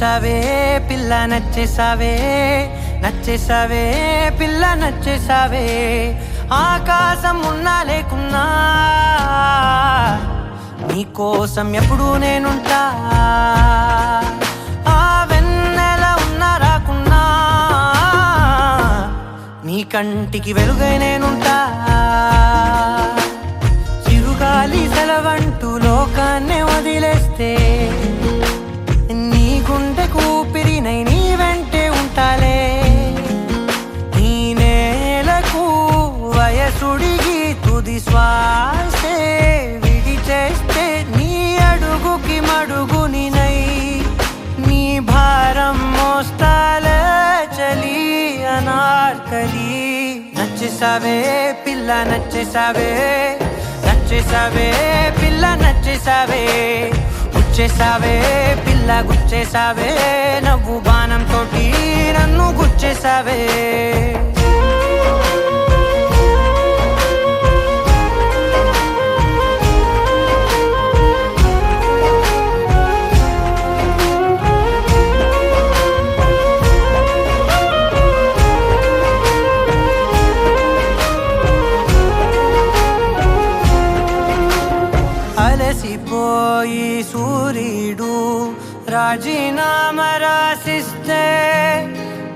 నచ్చేసావే పిల్ల నచ్చేసావే నచ్చేసావే పిల్ల నచ్చేసావే ఆకాశం ఉన్నా లేకున్నా నీకోసం ఎప్పుడు నేనుంటా ఆ వెన్నెల ఉన్నా రాకున్నా నీ కంటికి వెలుగై నేనుంటా చిరుగాలి సెలవంటూ లోకాన్నే వదిలేస్తే నీ గుండె కూపిరినై నీ వెంటే ఉంటాలే ఈ నేలకు వయసుడిగి తుది శ్వాసే విడిచేస్తే నీ అడుగుకి మడుగునినై నీ భారం మోస్తాలే చలి అనార్కలి నచ్చేసావే పిల్ల నచ్చేసావే నచ్చేసావే పిల్ల నచ్చేసావే గుచ్చేసావే పిల్ల గుచ్చేసావే నవ్వు బాణం తోటి నన్ను గుచ్చేసావే అలసిపోయి సూర్యుడు రాజీనామా రాసిస్తే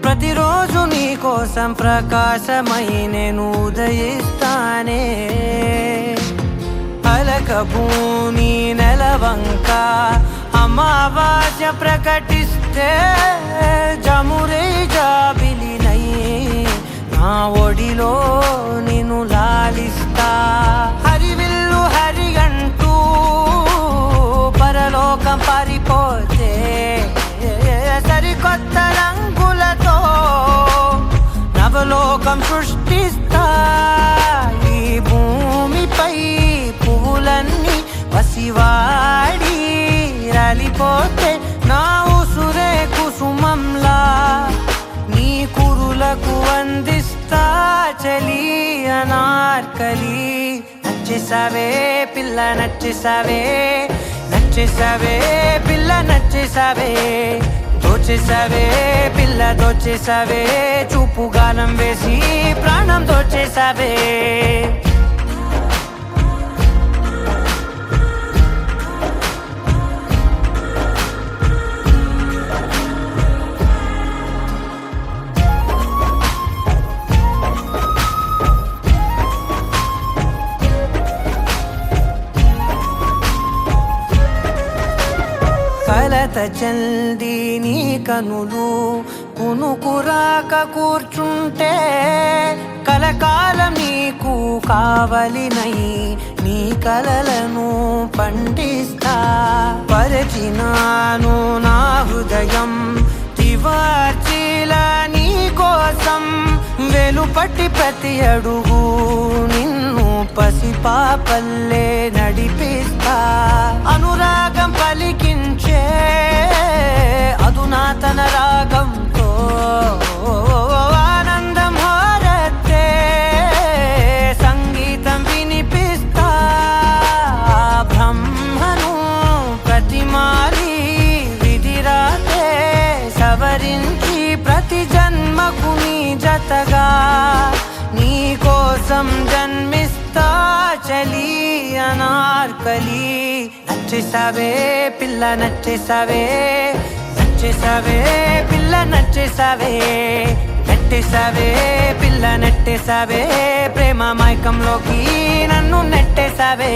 ప్రతిరోజు నీ కోసం ప్రకాశమై నేను ఉదయిస్తానే అలక భూమి నెలవంక అమావాస్య ప్రకటిస్తే జమురే జాబిలినై నా ఒడిలో నిన్ను లాలిస్తా హరివిల్లు హరిగంటూ పరలోకం పారిపోతే సరికొత్త రంగులతో నవలోకం సృష్టిస్తా ఈ భూమిపై పువ్వులన్నీ పసివాడి రాలిపోతే నా ఉసురే కుసుమంలా నీ కురులకు అందిస్తా చలి అనార్కలి నచ్చేసావే పిల్ల నచ్చేసావే నచ్చేసావే పిల్ల నచ్చేసావే దోచేసావే పిల్ల దోచేసావే చూపు గాలం వేసి ప్రాణం దోచేసావే కలత చల్ది నీ కనులు కునుకురాక కూర్చుంటే కలకాలం నీకు కావలినై నీ కలలను పండిస్తా పరిచినాను నా హృదయం తివార్చిలా నీ కోసం వెలుపట్టి ప్రతి అడుగు నిన్ను పసిపాపల్లే నడిపిస్తా అనురాగం పలికించే అధునాతన రాగంతో ఆనందం హారతే సంగీతం వినిపిస్తా బ్రహ్మను ప్రతిమాలి విధిరాతే సవరించి ప్రతి జన్మకు నీ జతగా నీ కోసం జన్మిస్తా చలి అనార్కలి నచ్చేసావే పిల్ల నచ్చేసావే నచ్చేసావే పిల్ల నచ్చేసావే నెట్టేసావే పిల్ల నెట్టేసావే ప్రేమ మైకంలోకి నన్ను నెట్టేసావే